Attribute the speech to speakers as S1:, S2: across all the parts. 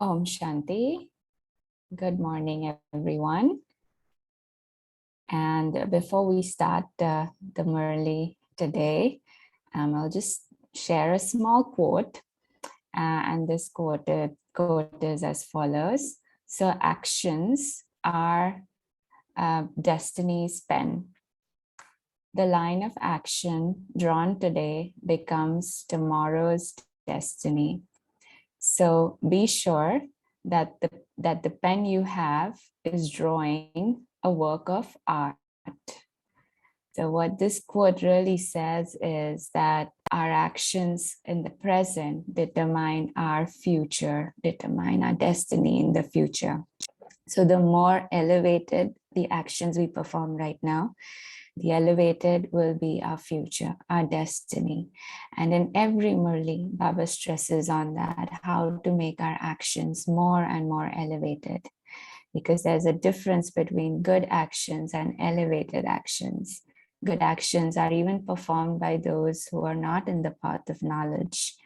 S1: Om Shanti. Good morning, everyone. And before we start the Murli today, I'll just share a small quote. And this quote is as follows. So actions are destiny's pen. The line of action drawn today becomes tomorrow's destiny. So be sure that the pen you have is drawing a work of art. So what this quote really says is that our actions in the present determine our future, determine our destiny in the future. So the more elevated the actions we perform right now, the elevated will be our future, our destiny. And in every Murli, Baba stresses on that, how to make our actions more and more elevated. Because there's a difference between good actions and elevated actions. Good actions are even performed by those who are not in the path of knowledge.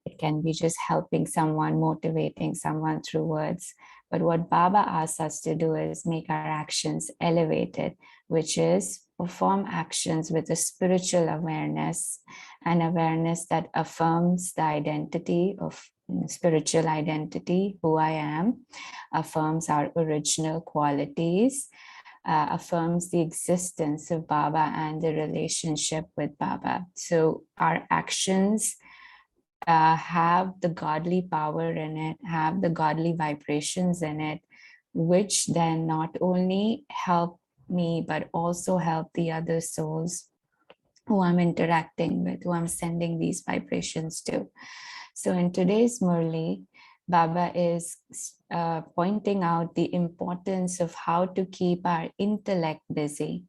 S1: It can be just helping someone, motivating someone through words. But what Baba asks us to do is make our actions elevated, which is perform actions with a spiritual awareness, an awareness that affirms the identity of spiritual identity, who I am, affirms our original qualities, affirms the existence of Baba and the relationship with Baba. So our actions have the godly power in it, have the godly vibrations in it, which then not only help me, but also help the other souls who I'm interacting with, who I'm sending these vibrations to. So in today's Murli, Baba is pointing out the importance of how to keep our intellect busy.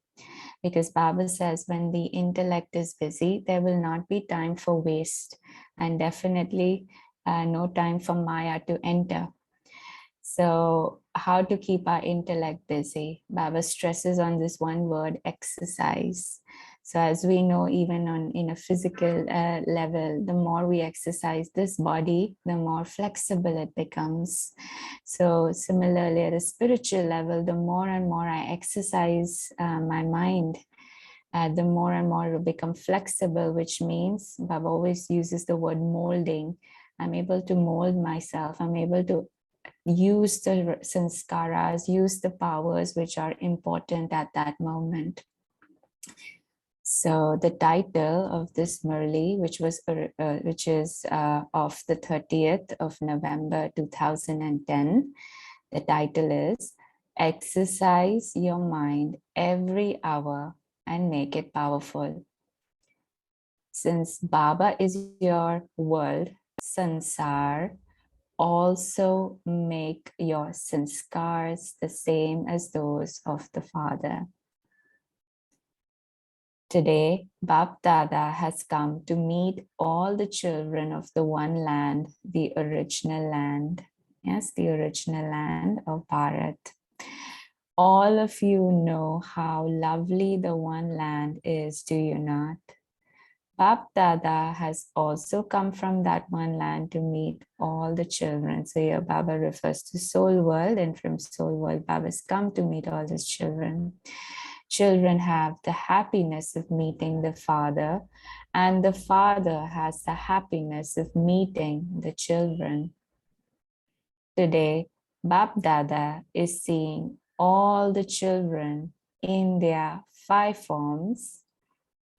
S1: Because Baba says when the intellect is busy, there will not be time for waste and definitely no time for Maya to enter. So how to keep our intellect busy? Baba stresses on this one word, exercise. So as we know, even in a physical level, the more we exercise this body, the more flexible it becomes. So similarly, at a spiritual level, the more and more I exercise my mind, the more and more it will become flexible, which means Baba always uses the word molding. I'm able to mold myself. I'm able to use the sanskaras, use the powers which are important at that moment. So the title of this Murli, which is of the 30th of November 2010, the title is Exercise Your Mind Every Hour and Make It Powerful. Since Baba is your world, sansaar, also make your sanskars the same as those of the Father. Today, Bap Dada has come to meet all the children of the one land, the original land. Yes, the original land of Bharat. All of you know how lovely the one land is, do you not? Bap Dada has also come from that one land to meet all the children. So here Baba refers to soul world, and from soul world, Baba has come to meet all his children. Children have the happiness of meeting the Father, and the Father has the happiness of meeting the children. Today, Bap Dada is seeing all the children in their 5 forms,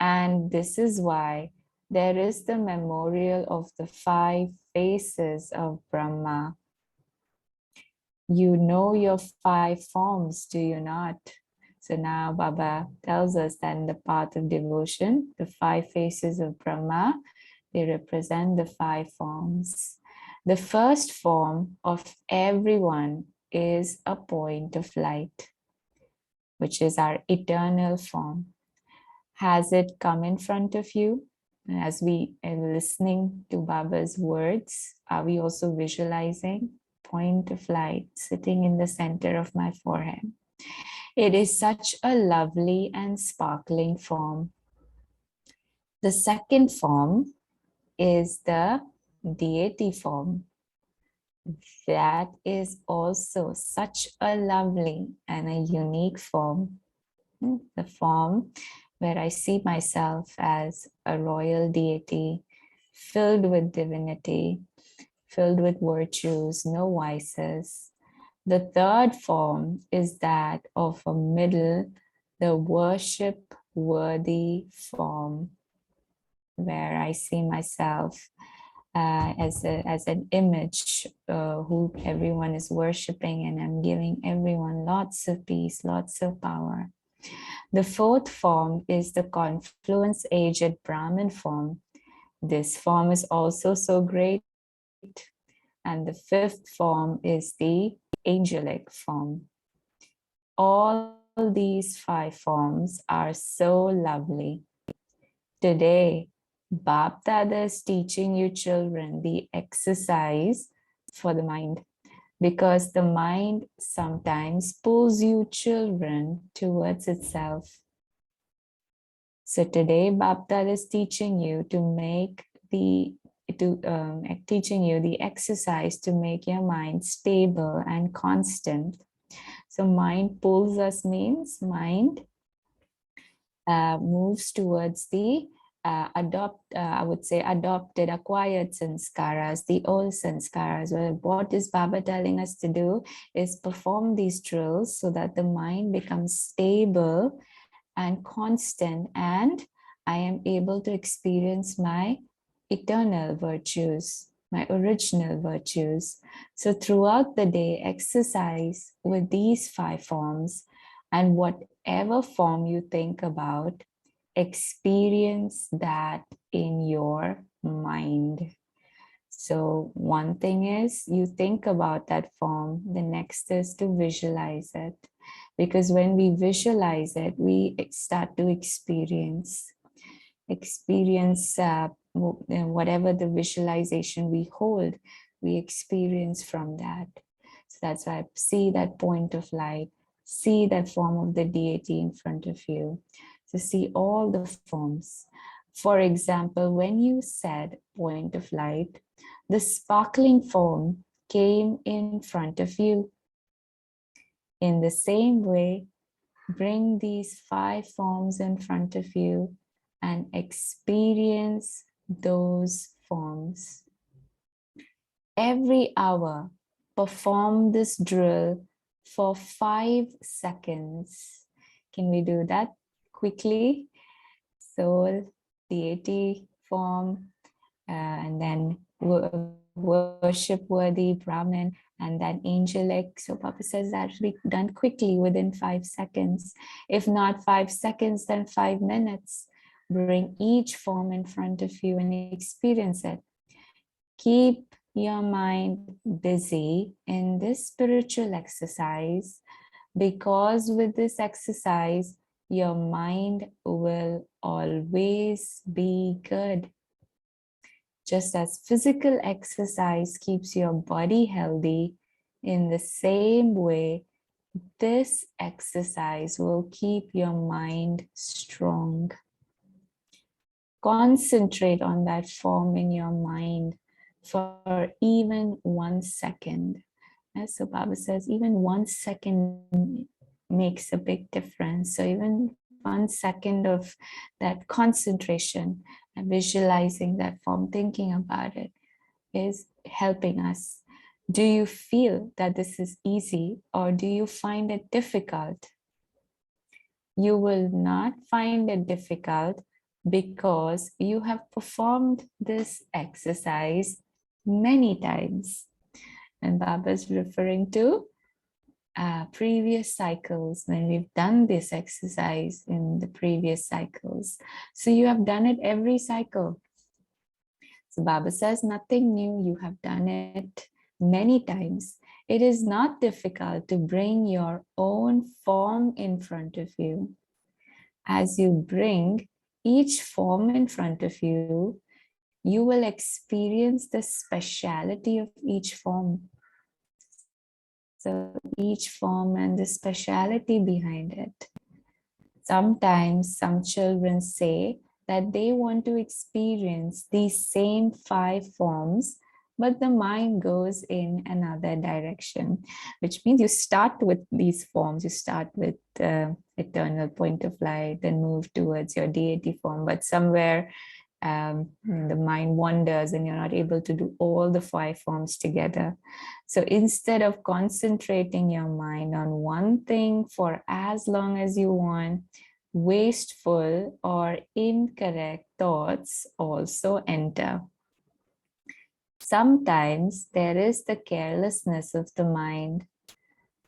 S1: and this is why there is the memorial of the 5 faces of Brahma. You know your 5 forms, do you not? So now Baba tells us that in the path of devotion, the 5 faces of Brahma, they represent the 5 forms. The first form of everyone is a point of light, which is our eternal form. Has it come in front of you? As we are listening to Baba's words, are we also visualizing point of light sitting in the center of my forehead? It is such a lovely and sparkling form. The second form is the deity form. That is also such a lovely and a unique form. The form where I see myself as a royal deity filled with divinity, filled with virtues, no vices. The third form is that of a middle, the worship worthy form, where I see myself as an image who everyone is worshiping, and I'm giving everyone lots of peace, lots of power. The fourth form is the confluence aged Brahmin form. This form is also so great. And the fifth form is the angelic form. All these 5 forms are so lovely. Today, Bap Dada is teaching you children the exercise for the mind, because the mind sometimes pulls you children towards itself. So today, Bap Dada is teaching you teaching you the exercise to make your mind stable and constant. So mind pulls us means mind moves towards the I would say adopted, acquired sanskaras, the old sanskaras. Well, what is Baba telling us to do is perform these drills so that the mind becomes stable and constant, and I am able to experience my eternal virtues, my original virtues. So throughout the day, exercise with these 5 forms, and whatever form you think about, experience that in your mind. So one thing is you think about that form, the next is to visualize it. Because when we visualize it, we start to experience whatever the visualization we hold, we experience from that. So that's why see that point of light, see that form of the deity in front of you. So see all the forms. For example, when you said point of light, the sparkling form came in front of you. In the same way, bring these 5 forms in front of you and experience those forms. Every hour, perform this drill for 5 seconds. Can we do that quickly? Soul, deity form, and then worship worthy Brahmin, and then angelic. So Papa says that should be done quickly within 5 seconds. If not 5 seconds, then 5 minutes. Bring each form in front of you and experience it. Keep your mind busy in this spiritual exercise, because with this exercise, your mind will always be good. Just as physical exercise keeps your body healthy, in the same way, this exercise will keep your mind strong. Concentrate on that form in your mind for even 1 second. So Baba says even 1 second makes a big difference. So even 1 second of that concentration and visualizing that form, thinking about it, is helping us. Do you feel that this is easy, or do you find it difficult? You will not find it difficult because you have performed this exercise many times. And Baba is referring to previous cycles, when we've done this exercise in the previous cycles. So you have done it every cycle. So Baba says nothing new, you have done it many times. It is not difficult to bring your own form in front of you. As you bring each form in front of you, you will experience the speciality of each form. So each form and the speciality behind it. Sometimes some children say that they want to experience these same 5 forms but the mind goes in another direction, which means you start with these forms. You start with eternal point of light, then move towards your deity form, but somewhere the mind wanders and you're not able to do all the 5 forms together. So instead of concentrating your mind on one thing for as long as you want, wasteful or incorrect thoughts also enter. Sometimes there is the carelessness of the mind.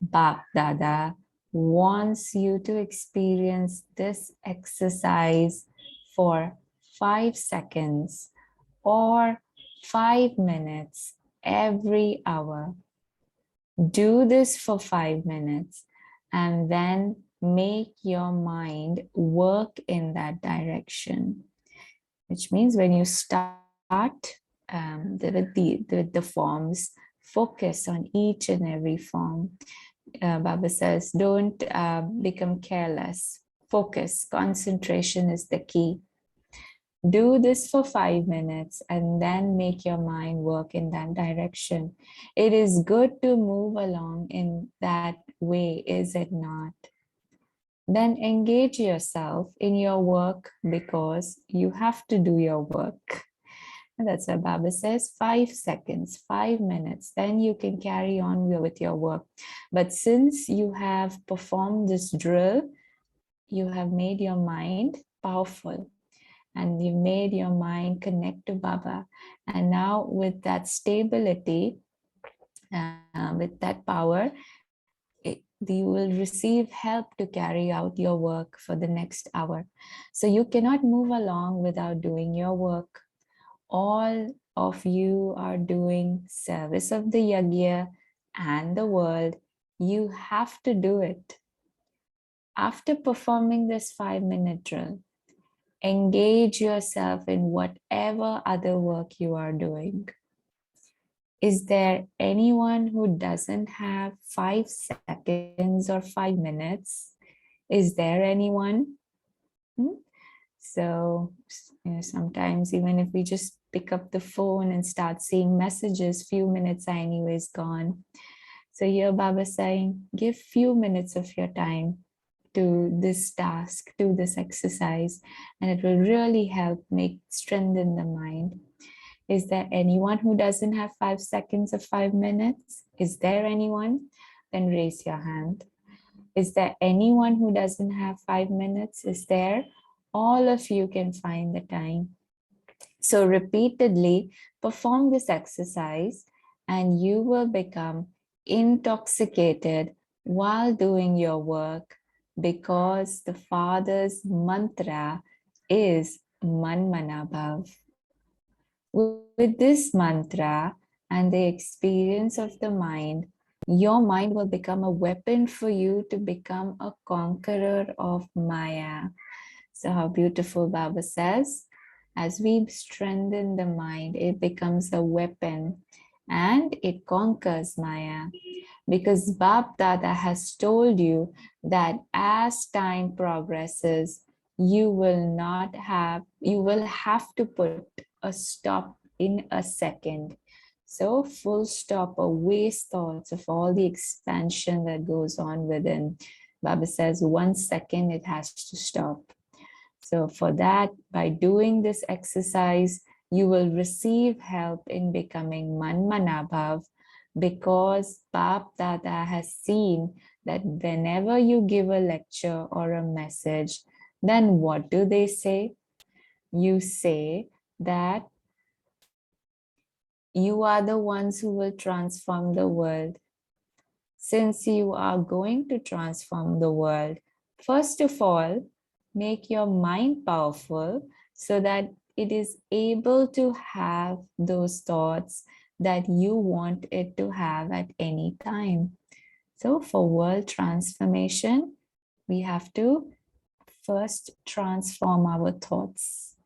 S1: Bap Dada wants you to experience this exercise for 5 seconds or 5 minutes every hour. Do this for 5 minutes and then make your mind work in that direction. Which means when you start with the forms, focus on each and every form. Baba says, don't become careless. Focus, concentration is the key. Do this for 5 minutes and then make your mind work in that direction. It is good to move along in that way, is it not? Then engage yourself in your work because you have to do your work. And that's what Baba says, 5 seconds, 5 minutes, then you can carry on with your work. But since you have performed this drill, you have made your mind powerful and you made your mind connect to Baba. And now with that stability, with that power, you will receive help to carry out your work for the next hour. So you cannot move along without doing your work. All of you are doing service of the yajna and the world. You have to do it. After performing this 5-minute drill, engage yourself in whatever other work you are doing. Is there anyone who doesn't have 5 seconds or 5 minutes? Is there anyone? So, sometimes even if we just pick up the phone and start seeing messages, few minutes are anyways gone. So here Baba saying, give few minutes of your time to this task, to this exercise, and it will really help strengthen the mind. Is there anyone who doesn't have 5 seconds or 5 minutes? Is there anyone? Then raise your hand. Is there anyone who doesn't have 5 minutes? Is there? All of you can find the time. So repeatedly perform this exercise and you will become intoxicated while doing your work because the Father's mantra is Man Mana Bhav. With this mantra and the experience of the mind, your mind will become a weapon for you to become a conqueror of Maya. So how beautiful Baba says, as we strengthen the mind, it becomes a weapon and it conquers Maya. Because Bab Dada has told you that as time progresses, you will have to put a stop in a second. So full stop or waste thoughts of all the expansion that goes on within. Baba says 1 second it has to stop. So for that, by doing this exercise, you will receive help in becoming Manmanabhav because Bap Dada has seen that whenever you give a lecture or a message, then what do they say? You say that you are the ones who will transform the world. Since you are going to transform the world, first of all, make your mind powerful so that it is able to have those thoughts that you want it to have at any time. So for world transformation, we have to first transform our thoughts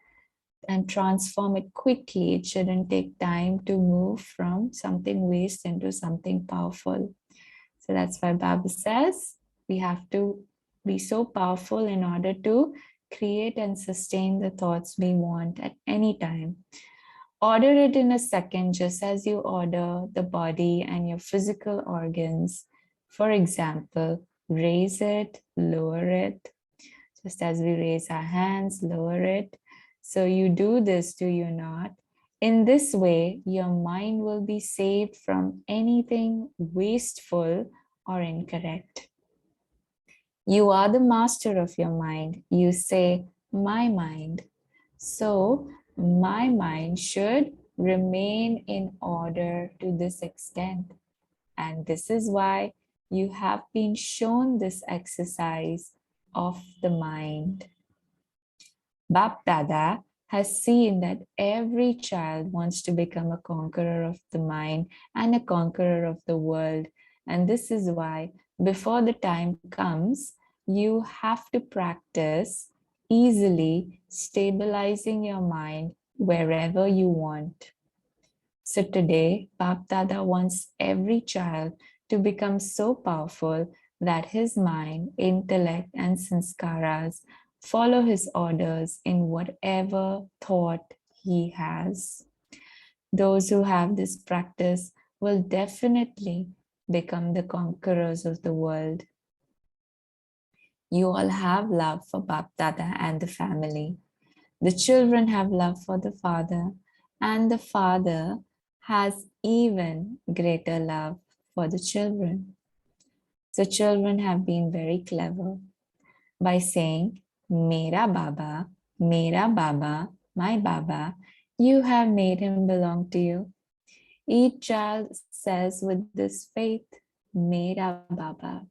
S1: and transform it quickly. It shouldn't take time to move from something waste into something powerful. So that's why Baba says we have to be so powerful in order to create and sustain the thoughts we want at any time. Order it in a second, just as you order the body and your physical organs. For example, raise it, lower it, just as we raise our hands, lower it. So you do this, do you not? In this way, your mind will be saved from anything wasteful or incorrect. You are the master of your mind. You say, my mind. So my mind should remain in order to this extent. And this is why you have been shown this exercise of the mind. Bap Dada has seen that every child wants to become a conqueror of the mind and a conqueror of the world. And this is why before the time comes, you have to practice easily stabilizing your mind wherever you want. So today, Bap Dada wants every child to become so powerful that his mind, intellect, and sanskaras follow his orders in whatever thought he has. Those who have this practice will definitely become the conquerors of the world. You all have love for Bap Dada and the family. The children have love for the father, and the father has even greater love for the children. So children have been very clever by saying, Mera Baba, my Baba, you have made him belong to you. Each child says with this faith, Mera Baba.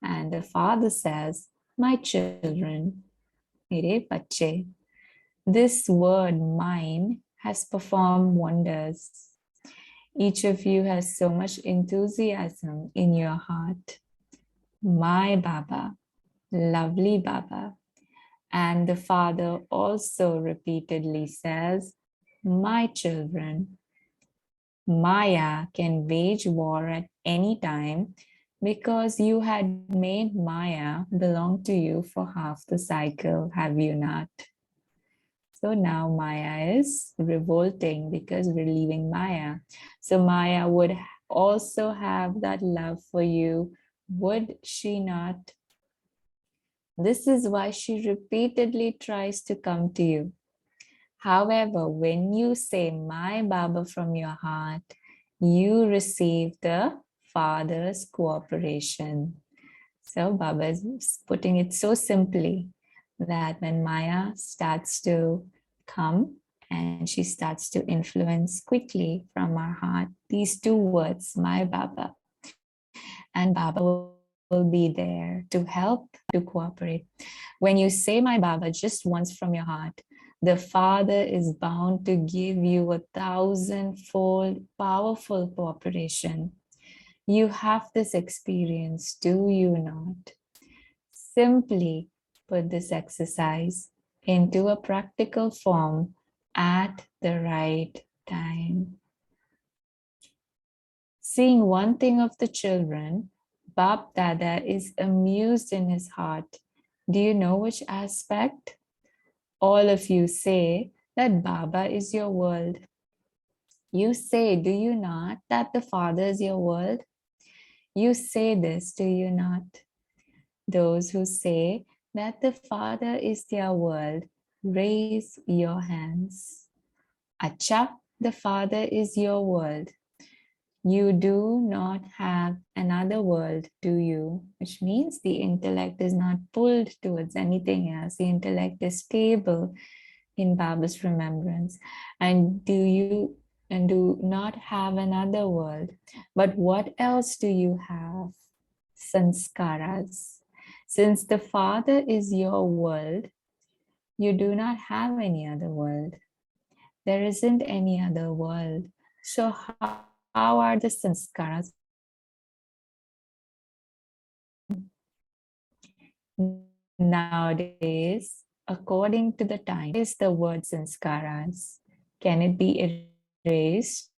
S1: And the father says, my children, mere bache. This word mine has performed wonders. Each of you has so much enthusiasm in your heart. My Baba, lovely Baba. And the father also repeatedly says, my children. Maya can wage war at any time because you had made Maya belong to you for half the cycle, have you not? So now Maya is revolting because we're leaving Maya. So Maya would also have that love for you, would she not? This is why she repeatedly tries to come to you. However, when you say my Baba from your heart, you receive the Father's cooperation. So Baba is putting it so simply that when Maya starts to come and she starts to influence quickly from our heart, these two words, my Baba, and Baba will be there to help, to cooperate. When you say my Baba just once from your heart, the Father is bound to give you 1,000-fold powerful cooperation. You have this experience, do you not? Simply put this exercise into a practical form at the right time. Seeing one thing of the children, Bap Dada is amused in his heart. Do you know which aspect? All of you say that Baba is your world. You say, do you not, that the Father is your world? You say this, do you not? Those who say that the Father is their world, raise your hands. Acha, the Father is your world. You do not have another world, do you? Which means the intellect is not pulled towards anything else. The intellect is stable in Baba's remembrance. And do not have another world. But what else do you have? Sanskaras. Since the Father is your world, you do not have any other world. There isn't any other world. So how are the sanskaras nowadays? According to the time, is the word sanskaras. Can it be erased?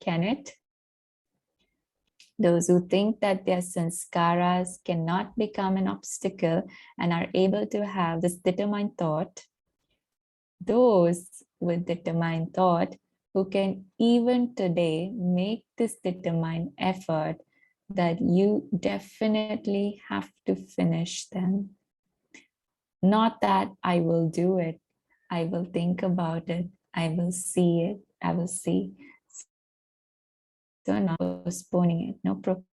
S1: Can it? Those who think that their sanskaras cannot become an obstacle and are able to have this determined thought, those with determined thought, who can even today make this determined effort that you definitely have to finish them. Not that I will do it, I will think about it, I will see it, I will see. So not postponing it, no procrastination.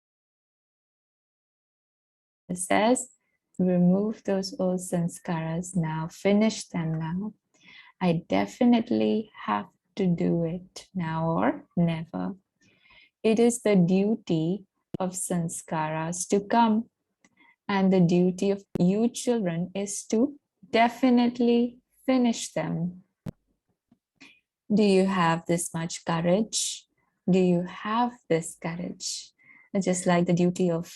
S1: It says, remove those old sanskaras now, finish them now. I definitely have to do it now or never. It is the duty of sanskaras to come, and the duty of you children is to definitely finish them. Do you have this much courage? Do you have this courage? Just like the duty of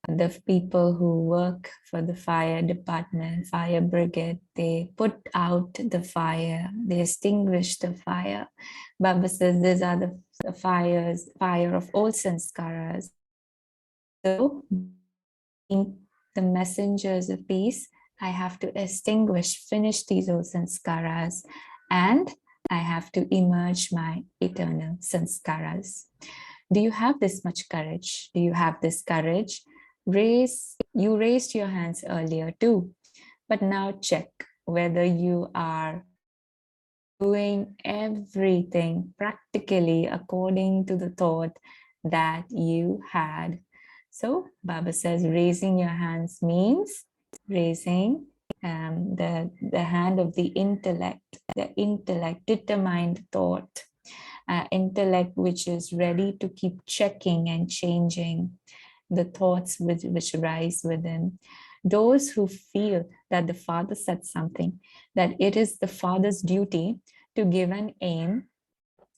S1: the people who work for the fire department, fire brigade, they put out the fire, they extinguish the fire. Baba says these are the fire of all sanskaras. So, being the messengers of peace, I have to extinguish, finish these old sanskaras, and I have to emerge my eternal sanskaras. Do you have this much courage? Do you have this courage? You raised your hands earlier too, but now check whether you are doing everything practically according to the thought that you had. So Baba says raising your hands means raising the hand of the intellect determined thought, intellect which is ready to keep checking and changing the thoughts which rise within. Those who feel that the father said something, that it is the father's duty to give an aim,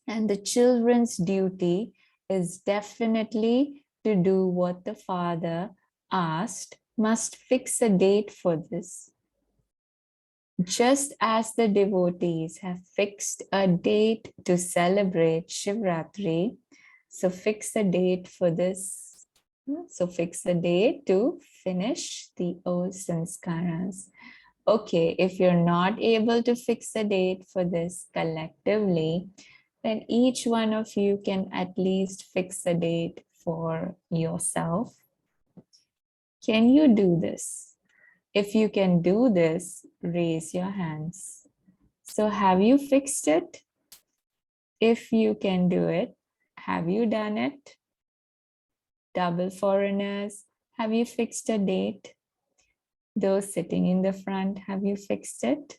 S1: and the children's duty is definitely to do what the father asked, must fix a date for this. Just as the devotees have fixed a date to celebrate Shivratri, so fix a date for this. So fix a date to finish the old sanskaras. Okay, if you're not able to fix a date for this collectively, then each one of you can at least fix a date for yourself. Can you do this? If you can do this, raise your hands. So have you fixed it? If you can do it, have you done it? Double foreigners, have you fixed a date? Those sitting in the front, have you fixed it?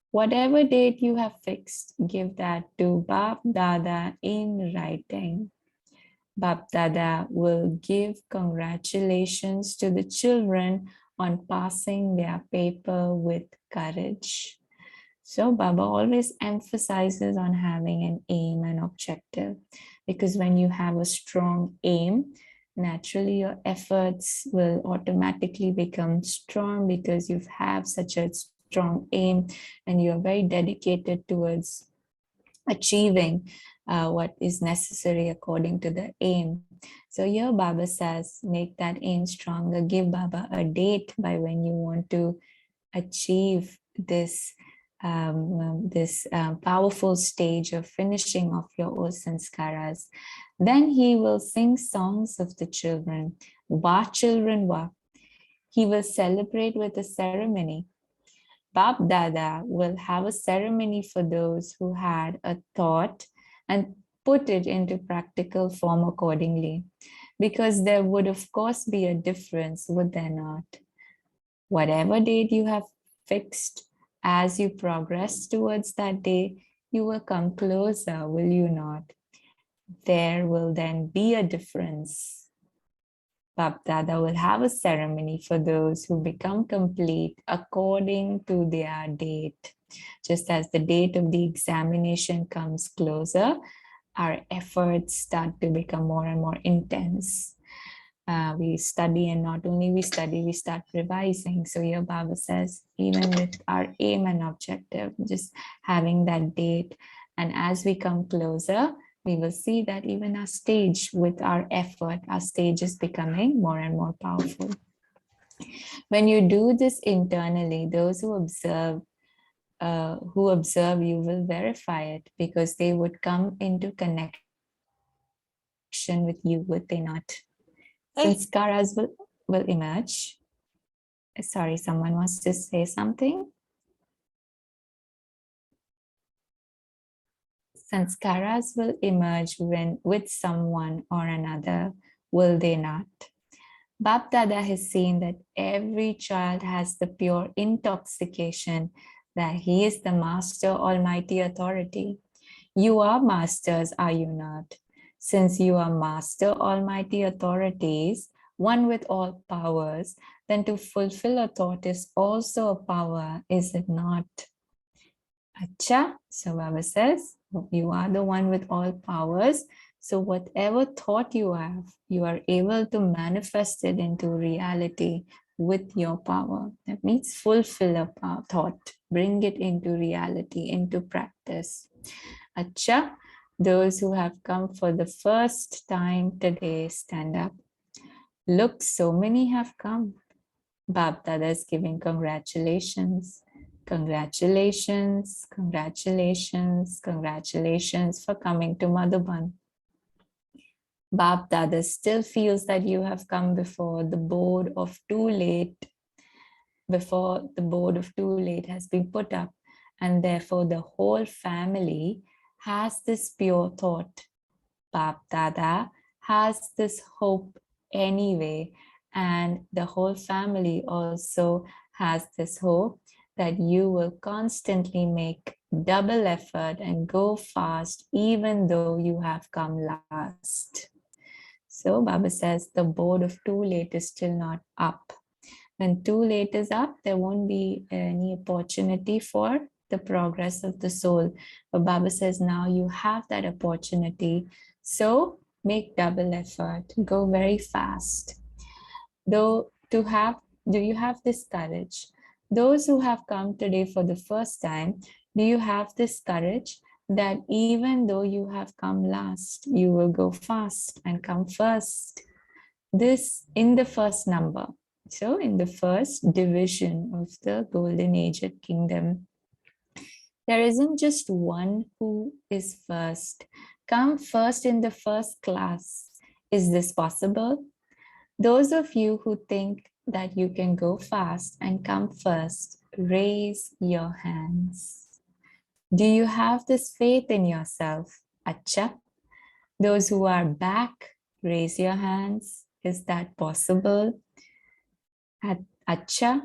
S1: Whatever date you have fixed, give that to Bap Dada in writing. Bap Dada will give congratulations to the children on passing their paper with courage. So Baba always emphasizes on having an aim and objective, because when you have a strong aim, naturally your efforts will automatically become strong because you have such a strong aim and you're very dedicated towards achieving what is necessary according to the aim. So here Baba says, make that aim stronger, give Baba a date by when you want to achieve this powerful stage of finishing off your old sanskaras. Then he will sing songs of the children. Va children va. He will celebrate with a ceremony. Bap Dada will have a ceremony for those who had a thought and put it into practical form accordingly, because there would of course be a difference, would there not? Whatever date you have fixed, as you progress towards that day, you will come closer, will you not? There will then be a difference. Bap Dada will have a ceremony for those who become complete according to their date. Just as the date of the examination comes closer, our efforts start to become more and more intense. We study, and not only we study, we start revising. So here Baba says, even with our aim and objective, just having that date, and as we come closer, we will see that even our stage, with our effort, our stage is becoming more and more powerful. When you do this internally, those who observe who observe you will verify it, because they would come into connection with you, would they not? Sanskaras will emerge. Sorry, someone wants to say something. Sanskaras will emerge when with someone or another, will they not? Bap Dada has seen that every child has the pure intoxication, that he is the master almighty authority. You are masters, are you not? Since you are master almighty authorities, one with all powers, then to fulfill a thought is also a power, is it not? Acha, so Baba says, you are the one with all powers. So whatever thought you have, you are able to manifest it into reality with your power. That means fulfill a thought, bring it into reality, into practice. Acha, those who have come for the first time today, stand up. Look, so many have come. Bab Dada is giving congratulations. Congratulations, congratulations, congratulations for coming to Madhuban. Bab Dada still feels that you have come before the board of too late, before the board of too late has been put up, and therefore the whole family has this pure thought. Bab Dada has this hope anyway, and the whole family also has this hope that you will constantly make double effort and go fast even though you have come last. So Baba says the board of too late is still not up. When too late is up, there won't be any opportunity for the progress of the soul. But Baba says now you have that opportunity. So make double effort, go very fast. Though to have, do you have this courage? Those who have come today for the first time, do you have this courage that even though you have come last, you will go fast and come first? This in the first number. So in the first division of the Golden Aged Kingdom, there isn't just one who is first. Come first in the first class. Is this possible? Those of you who think that you can go fast and come first, raise your hands. Do you have this faith in yourself? Acha. Those who are back, raise your hands. Is that possible? Acha.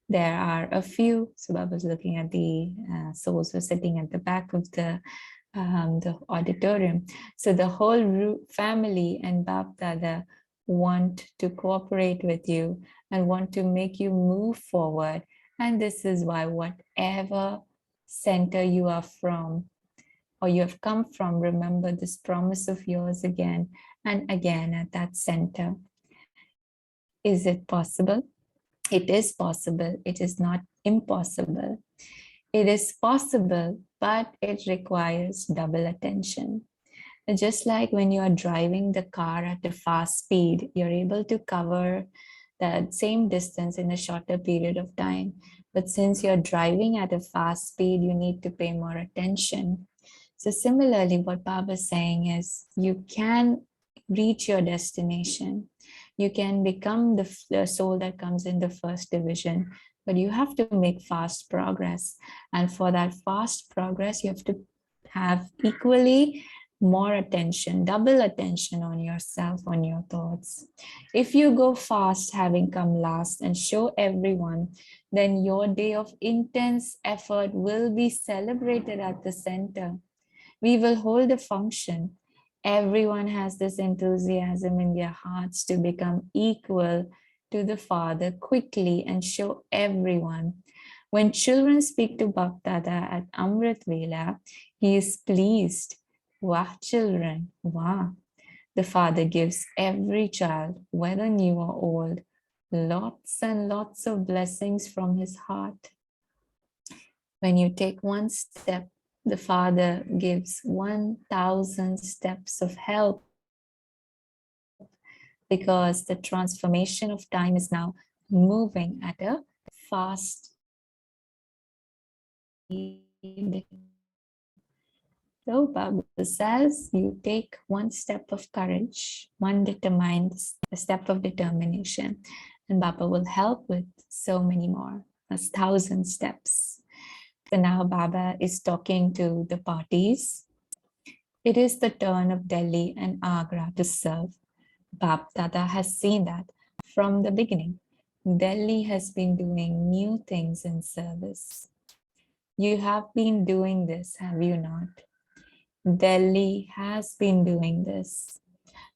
S1: There are a few. So I was looking at the souls who are sitting at the back of the auditorium. So the whole family and Bap Dada want to cooperate with you and want to make you move forward. And this is why whatever center you are from or you have come from, remember this promise of yours again and again at that center. Is it possible? It is possible. It is not impossible. It is possible, but it requires double attention. Just like when you are driving the car at a fast speed, you're able to cover the same distance in a shorter period of time. But since you're driving at a fast speed, you need to pay more attention. So similarly, what Baba is saying is you can reach your destination. You can become the soul that comes in the first division, but you have to make fast progress. And for that fast progress, you have to have equally more attention, double attention on yourself, on your thoughts. If you go fast, having come last, and show everyone, then your day of intense effort will be celebrated at the center. We will hold a function. Everyone has this enthusiasm in their hearts to become equal to the Father quickly and show everyone. When children speak to Bapdada at Amrit Vela, he is pleased. Wah, children, wah. The Father gives every child, whether new or old, lots and lots of blessings from his heart. When you take one step, the Father gives 1,000 steps of help, because the transformation of time is now moving at a fast So Baba says you take one step of courage, one determined a step of determination, and Baba will help with so many more. That's 1,000 steps. So now Baba is talking to the parties. It is the turn of Delhi and Agra to serve. Bab Dada has seen that from the beginning. Delhi has been doing new things in service. You have been doing this, have you not? Delhi has been doing this.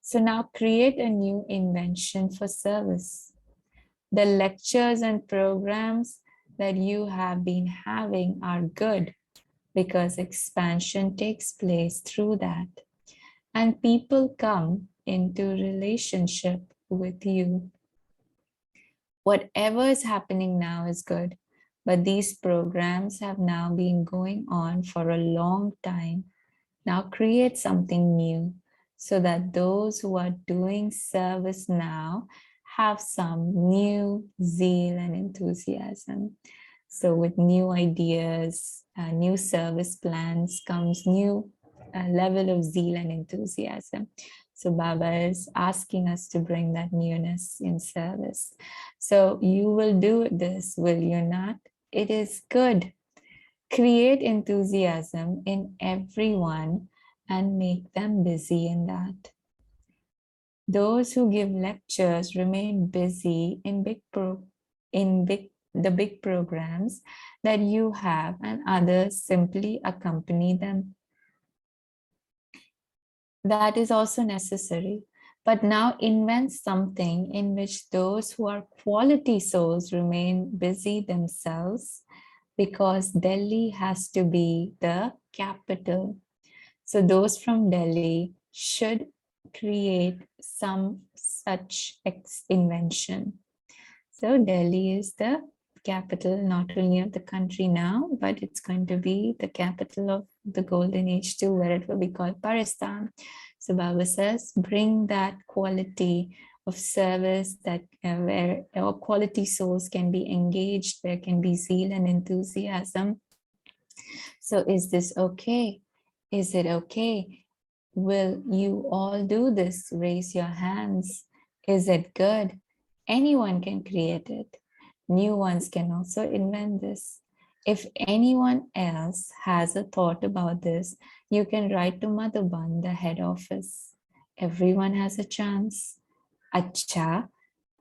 S1: So now create a new invention for service. The lectures and programs that you have been having are good because expansion takes place through that. And people come into relationship with you. Whatever is happening now is good, but these programs have now been going on for a long time. Now create something new so that those who are doing service now have some new zeal and enthusiasm. So with new ideas, new service plans comes new level of zeal and enthusiasm. So Baba is asking us to bring that newness in service. So you will do this, will you not? It is good. Create enthusiasm in everyone and make them busy in that. Those who give lectures remain busy in the big programs that you have, and others simply accompany them. That is also necessary. But now invent something in which those who are quality souls remain busy themselves, because Delhi has to be the capital. So those from Delhi should create some such invention. So Delhi is the capital not only of the country now, but it's going to be the capital of the golden age too, where it will be called Paristan. So Baba says, bring that quality of service that where quality souls can be engaged, there can be zeal and enthusiasm. So is this okay? Is it okay? Will you all do this? Raise your hands. Is it good? Anyone can create it. New ones can also invent this. If anyone else has a thought about this, you can write to Madhuban, the head office. Everyone has a chance. Acha,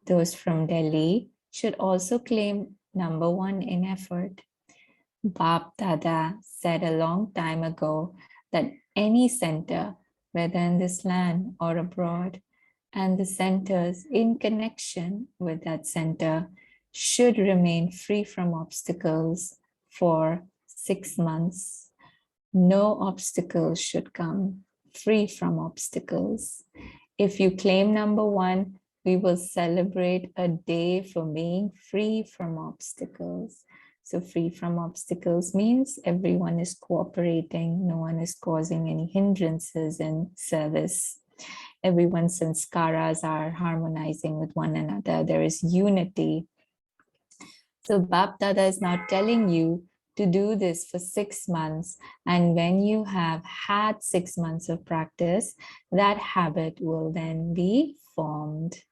S1: those from Delhi should also claim number one in effort. Bab Dada said a long time ago that any center, whether in this land or abroad, and the centers in connection with that center should remain free from obstacles for 6 months. No obstacles should come, free from obstacles. If you claim number one, we will celebrate a day for being free from obstacles. So free from obstacles means everyone is cooperating, no one is causing any hindrances in service. Everyone's sanskaras are harmonizing with one another. There is unity. So Bap Dada is now telling you to do this for 6 months. And when you have had 6 months of practice, that habit will then be formed.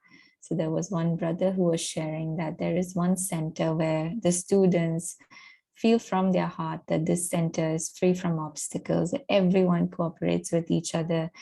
S1: So there was one brother who was sharing that there is one center where the students feel from their heart that this center is free from obstacles. Everyone cooperates with each other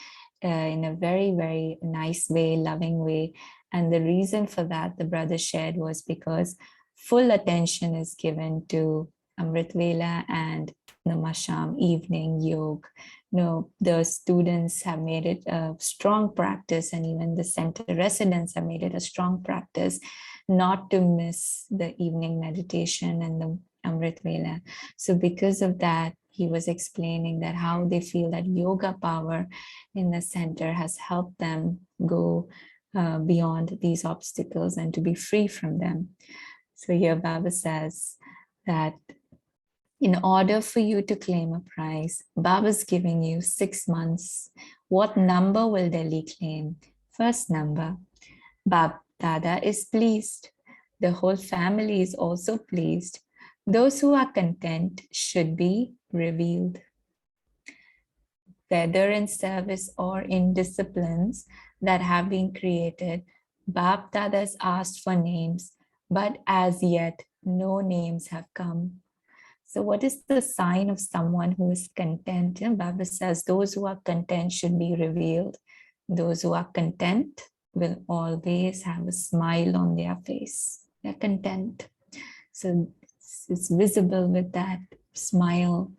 S1: in a very, very nice way, loving way. And the reason for that, the brother shared, was because full attention is given to Amrit Vela and Namasham evening yoga. No, the students have made it a strong practice, and even the center residents have made it a strong practice not to miss the evening meditation and the Amrit Vela. So because of that, he was explaining that how they feel that yoga power in the center has helped them go beyond these obstacles and to be free from them. So here Baba says that in order for you to claim a prize, Baba's giving you 6 months. What number will Delhi claim? First number. Bab Dada is pleased. The whole family is also pleased. Those who are content should be revealed. Whether in service or in disciplines that have been created, Bap Dada's asked for names, but as yet no names have come. So what is the sign of someone who is content? You know, Baba says those who are content should be revealed. Those who are content will always have a smile on their face. They're content. So it's visible with that smile.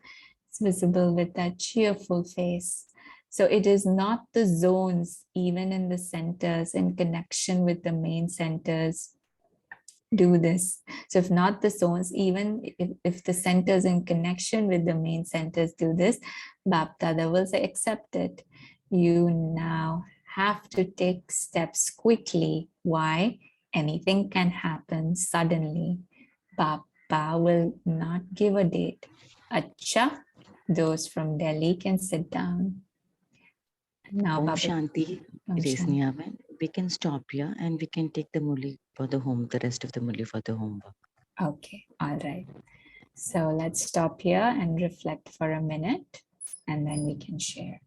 S1: It's visible with that cheerful face. So it is not the zones, even in the centers, in connection with the main centers, do this. So if not the zones, even if the centers in connection with the main centers do this, Bapdada will say, accept it. You now have to take steps quickly. Why? Anything can happen suddenly. Baba will not give a date. Acha, those from Delhi can sit down. Now,
S2: Om
S1: Baba.
S2: Shanti,
S1: Om Shanti.
S2: Resniyaman. We can stop here and we can take the Murli for the home, the rest of the Murli for the homework.
S1: Okay, all right. So let's stop here and reflect for a minute, and then we can share.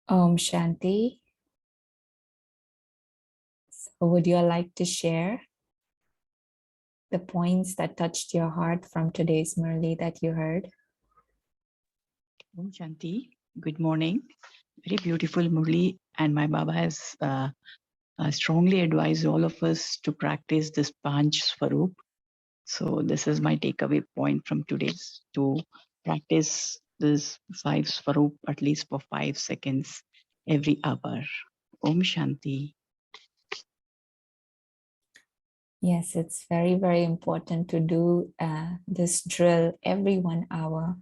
S1: Om Shanti. So would you like to share the points that touched your heart from today's Murli that you heard?
S3: Om Shanti, good morning. Very beautiful Murli, and my Baba has strongly advised all of us to practice this Panch Swarup. So this is my takeaway point from today's, to practice this 5 Swarup at least for 5 seconds every hour. Om Shanti.
S1: Yes, it's very, very important to do this drill every 1 hour,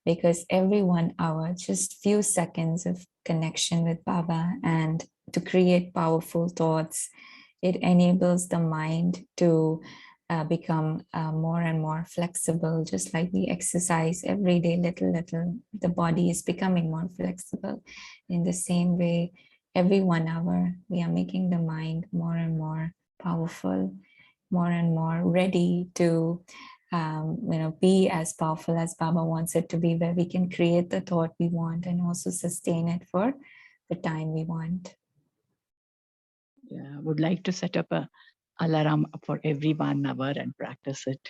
S1: because every 1 hour, just few seconds of connection with Baba and to create powerful thoughts, it enables the mind to become more and more flexible. Just like we exercise every day, little, the body is becoming more flexible. In the same way, every 1 hour, we are making the mind more and more powerful, more and more ready to be as powerful as Baba wants it to be, where we can create the thought we want and also sustain it for the time we want.
S3: Yeah, would like to set up a alarm for every 1 hour and practice it.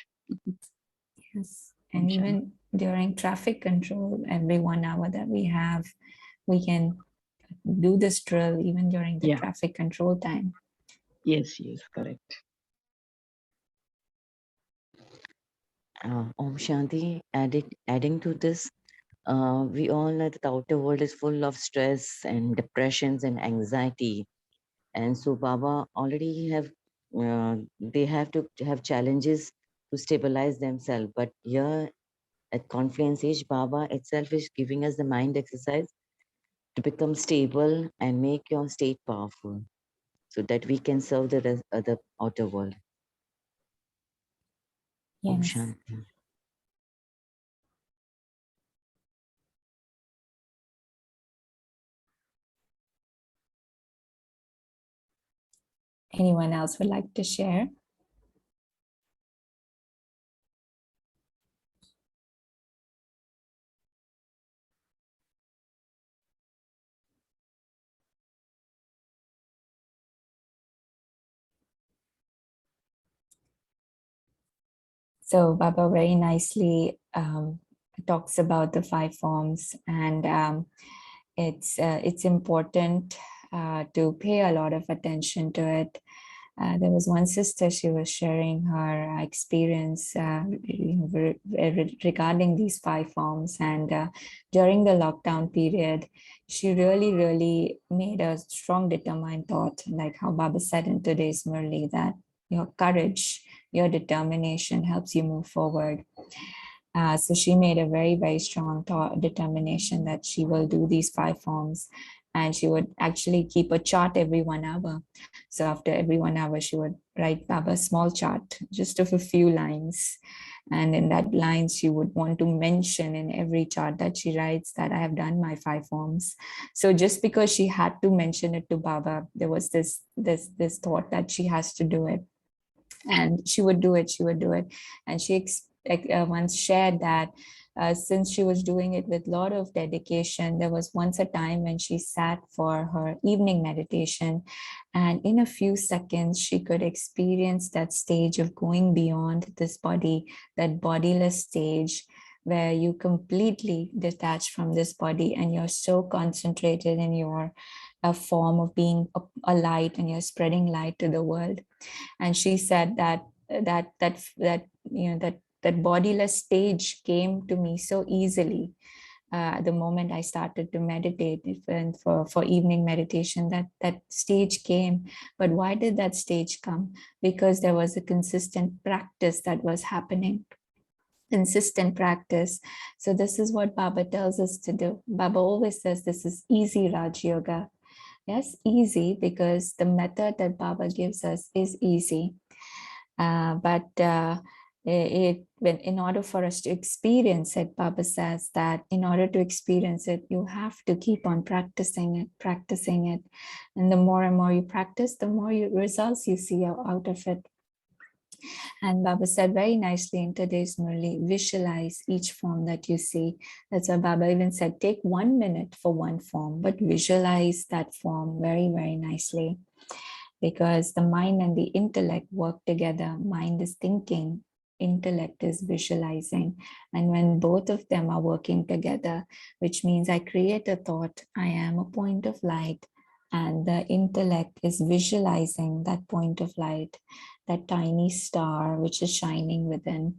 S1: Yes, and even during traffic control, every 1 hour that we have, we can do this drill even during the traffic control time.
S3: Yes, correct.
S2: Om Shanti, adding to this, we all know that the outer world is full of stress and depressions and anxiety. And so Baba already they have to have challenges to stabilize themselves. But here at Confluence Age, Baba itself is giving us the mind exercise to become stable and make your state powerful so that we can serve the outer world.
S1: Yes.
S2: Om Shanti.
S1: Anyone else would like to share? So Baba very nicely talks about the 5 forms, and it's important to pay a lot of attention to it. There was one sister, she was sharing her experience regarding these 5 forms, and during the lockdown period, she really made a strong determined thought, like how Baba said in today's Murli, that your courage, your determination helps you move forward. So she made a very strong determination that she will do these 5 forms, and she would actually keep a chart every 1 hour. So after every 1 hour, she would write Baba a small chart, just of a few lines. And in that lines, she would want to mention in every chart that she writes that I have done my 5 forms. So just because she had to mention it to Baba, there was this thought that she has to do it. And she would do it. And she once shared that since she was doing it with a lot of dedication, there was once a time when she sat for her evening meditation, and in a few seconds she could experience that stage of going beyond this body, that bodiless stage where you completely detach from this body and you're so concentrated in your form of being a light, and you're spreading light to the world. And she said that that bodiless stage came to me so easily the moment I started to meditate. And for evening meditation, that stage came. But why did that stage come? Because there was a consistent practice that was happening. Consistent practice. So this is what Baba tells us to do. Baba always says this is easy Raj Yoga. Yes, easy, because the method that Baba gives us is easy. But in order for us to experience it, Baba says that in order to experience it, you have to keep on practicing it. And the more and more you practice, the more results you see out of it. And Baba said very nicely in today's Murli, visualize each form that you see. That's why Baba even said, take 1 minute for one form, but visualize that form very nicely. Because the mind and the intellect work together. Mind is thinking, intellect is visualizing. And when both of them are working together, which means I create a thought, I am a point of light, and the intellect is visualizing that point of light, that tiny star which is shining within,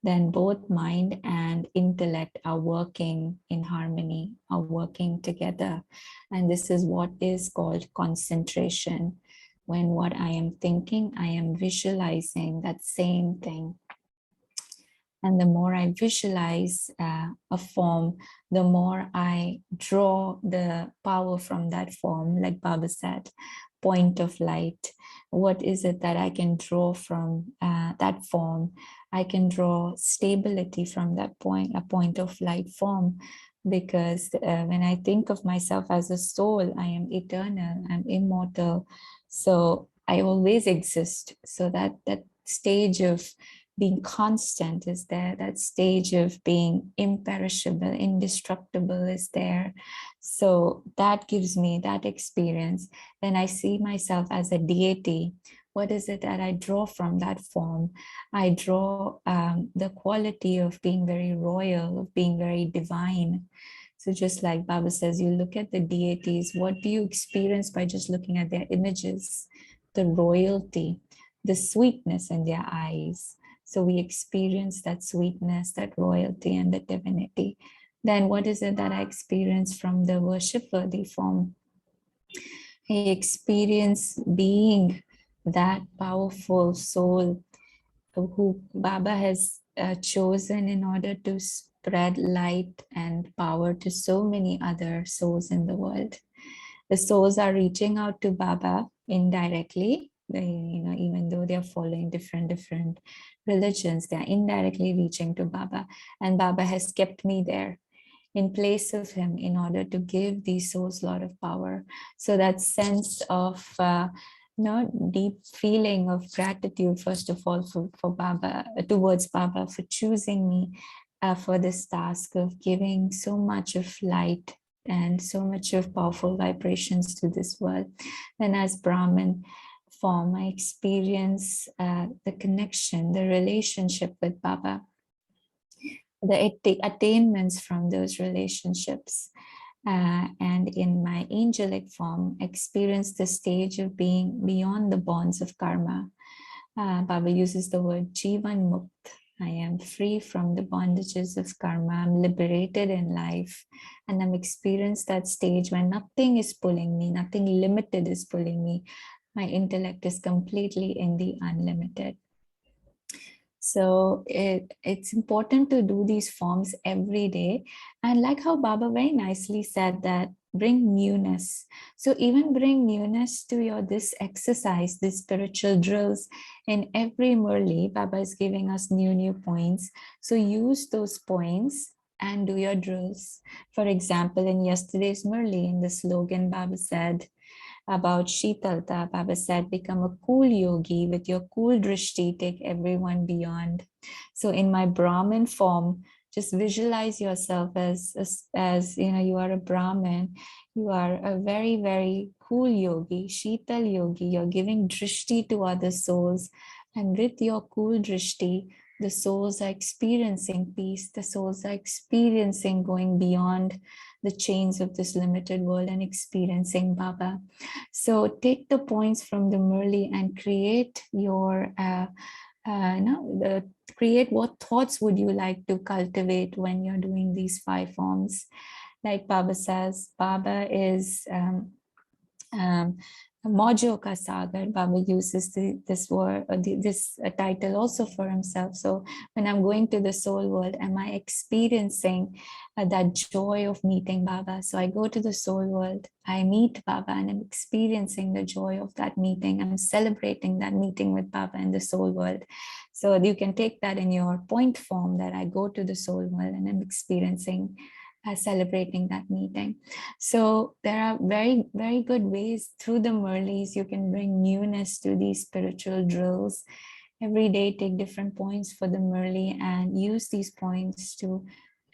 S1: then both mind and intellect are working in harmony, are working together. And this is what is called concentration. When what I am thinking, I am visualizing that same thing. And the more I visualize a form, the more I draw the power from that form. Like Baba said, point of light. What is it that I can draw from that form? I can draw stability from that point, a point of light form. Because when I think of myself as a soul, I am eternal, I'm immortal. So I always exist. So that stage of being constant is there, that stage of being imperishable, indestructible is there. So that gives me that experience. Then I see myself as a deity. What is it that I draw from that form? I draw the quality of being very royal, of being very divine. So just like Baba says, you look at the deities, what do you experience by just looking at their images? The royalty, the sweetness in their eyes. So we experience that sweetness, that royalty, and the divinity. Then what is it that I experience from the worship-worthy form? I experience being that powerful soul who Baba has chosen in order to spread light and power to so many other souls in the world. The souls are reaching out to Baba indirectly. Even though they are following different religions, they are indirectly reaching to Baba. And Baba has kept me there in place of him in order to give these souls a lot of power. So that sense of deep feeling of gratitude, first of all, for Baba, towards Baba for choosing me for this task of giving so much of light and so much of powerful vibrations to this world. Then as Brahmin form, I experience the connection, the relationship with Baba, the attainments from those relationships. and in my angelic form, experience the stage of being beyond the bonds of karma. Baba uses the word Jivan Mukt. I am free from the bondages of karma. I'm liberated in life. And I'm experienced that stage when nothing is pulling me, nothing limited is pulling me. My intellect is completely in the unlimited. So it's important to do these forms every day. And like how Baba very nicely said that, bring newness. So even bring newness to your this exercise, these spiritual drills. In every Murli, Baba is giving us new points. So use those points and do your drills. For example, in yesterday's Murli, in the slogan, Baba said about Shitalta, Baba said, become a cool yogi with your cool drishti, take everyone beyond. So in my Brahmin form, just visualize yourself as you know, you are a Brahmin, you are a very, very cool yogi, Shital yogi, you're giving drishti to other souls. And with your cool drishti, the souls are experiencing peace, the souls are experiencing going beyond the chains of this limited world and experiencing Baba. So take the points from the Murli and create your, create what thoughts would you like to cultivate when you're doing these 5 forms. Like Baba says, Baba is Mojo Ka Sagar. Baba uses this word, this title also for himself. So when I'm going to the soul world, am I experiencing that joy of meeting Baba? So I go to the soul world, I meet Baba, and I'm experiencing the joy of that meeting. I'm celebrating that meeting with Baba in the soul world. So you can take that in your point form, that I go to the soul world and I'm experiencing celebrating that meeting. So there are very, very good ways through the Murlis. You can bring newness to these spiritual drills. Every day, take different points for the Murli and use these points to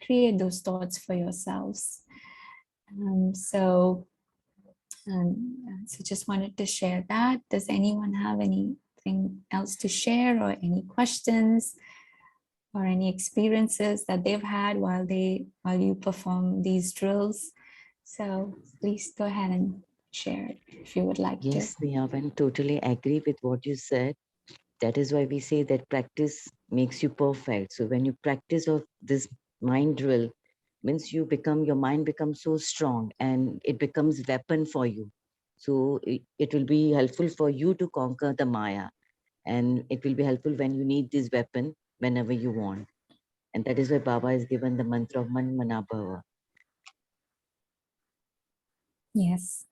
S1: create those thoughts for yourselves. So just wanted to share that. Does anyone have anything else to share or any questions or any experiences that they've had while you perform these drills? So please go ahead and share if you would like to.
S2: Yes, Miyavan, totally agree with what you said. That is why we say that practice makes you perfect. So when you practice of this mind drill, means your mind becomes so strong and it becomes weapon for you. So it will be helpful for you to conquer the Maya, and it will be helpful when you need this weapon whenever you want. And that is why Baba has given the mantra of Man Mana Bhava.
S1: Yes.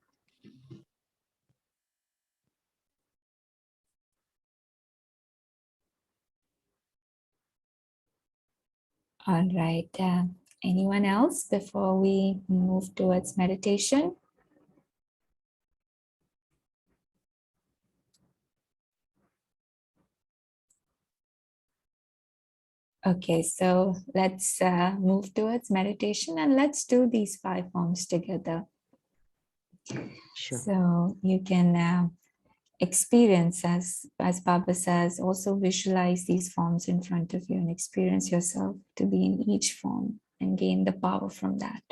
S1: All right. Anyone else before we move towards meditation? Okay, so let's move towards meditation and let's do these 5 forms together.
S2: Sure.
S1: So you can experience, as Baba says, also visualize these forms in front of you and experience yourself to be in each form and gain the power from that.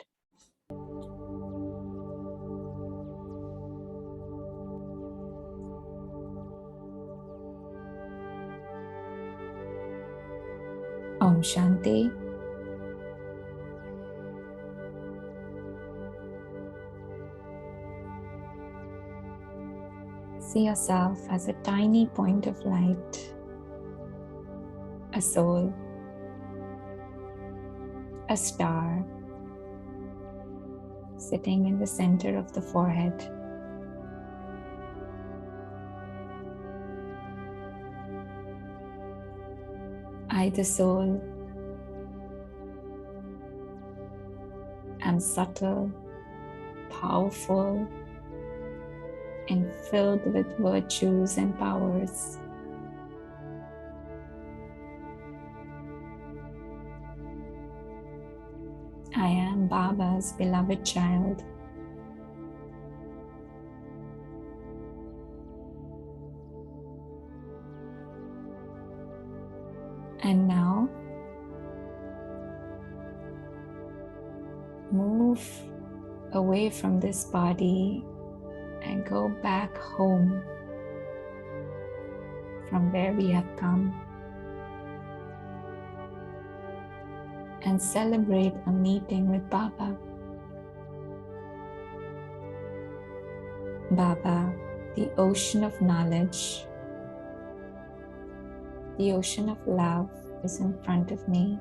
S1: Om Shanti. See yourself as a tiny point of light, a soul, a star, sitting in the center of the forehead. I, the soul, am subtle, powerful, and filled with virtues and powers. I am Baba's beloved child. And now, move away from this body and go back home from where we have come and celebrate a meeting with Baba. Baba, the ocean of knowledge, the ocean of love is in front of me.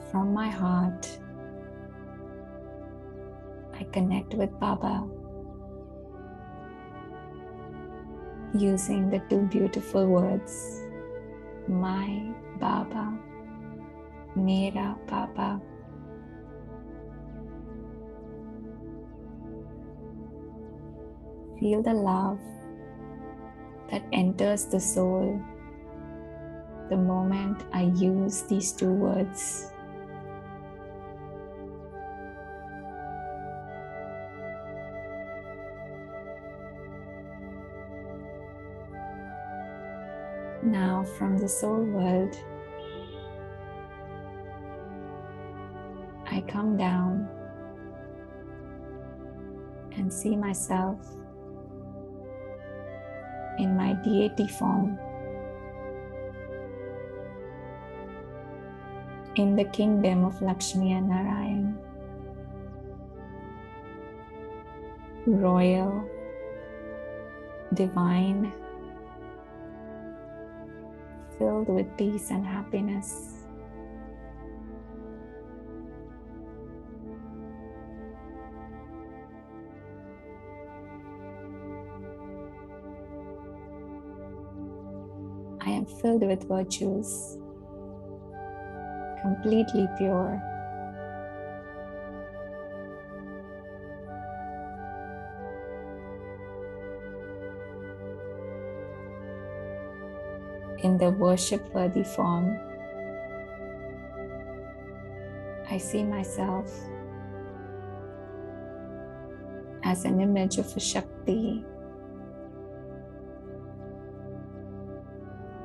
S1: From my heart, I connect with Baba using the two beautiful words, my Baba, Mera Baba. Feel the love that enters the soul the moment I use these two words. Now, from the soul world, I come down and see myself in my deity form in the kingdom of Lakshmi and Narayan, royal, divine, filled with peace and happiness. I am filled with virtues, completely pure. In the worship-worthy form, I see myself as an image of a Shakti.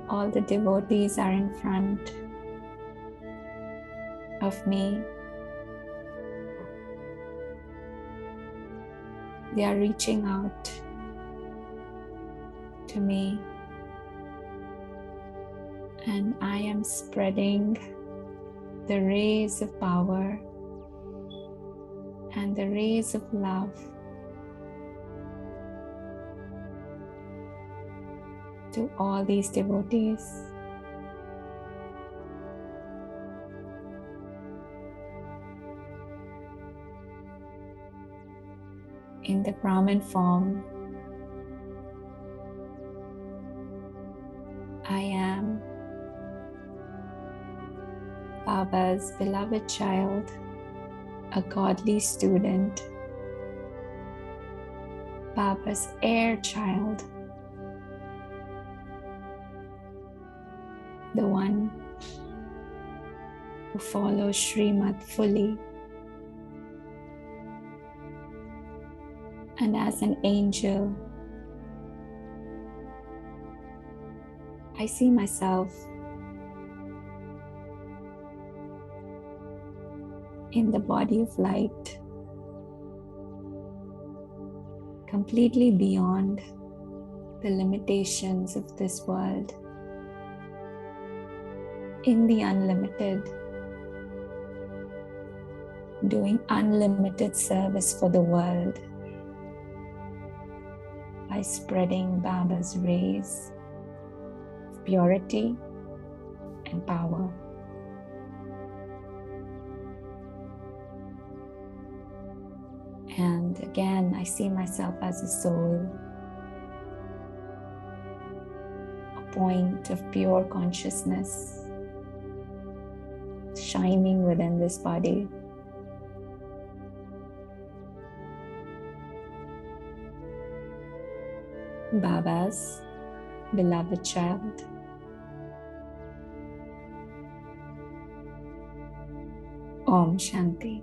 S1: All the devotees are in front of me. They are reaching out to me, and I am spreading the rays of power and the rays of love to all these devotees. In the Brahman form, I am Baba's beloved child, a godly student, Baba's heir child, the one who follows Srimad fully. And as an angel, I see myself in the body of light, completely beyond the limitations of this world, in the unlimited, doing unlimited service for the world by spreading Baba's rays of purity and power. And again, I see myself as a soul, a point of pure consciousness, shining within this body. Baba's beloved child. Om Shanti.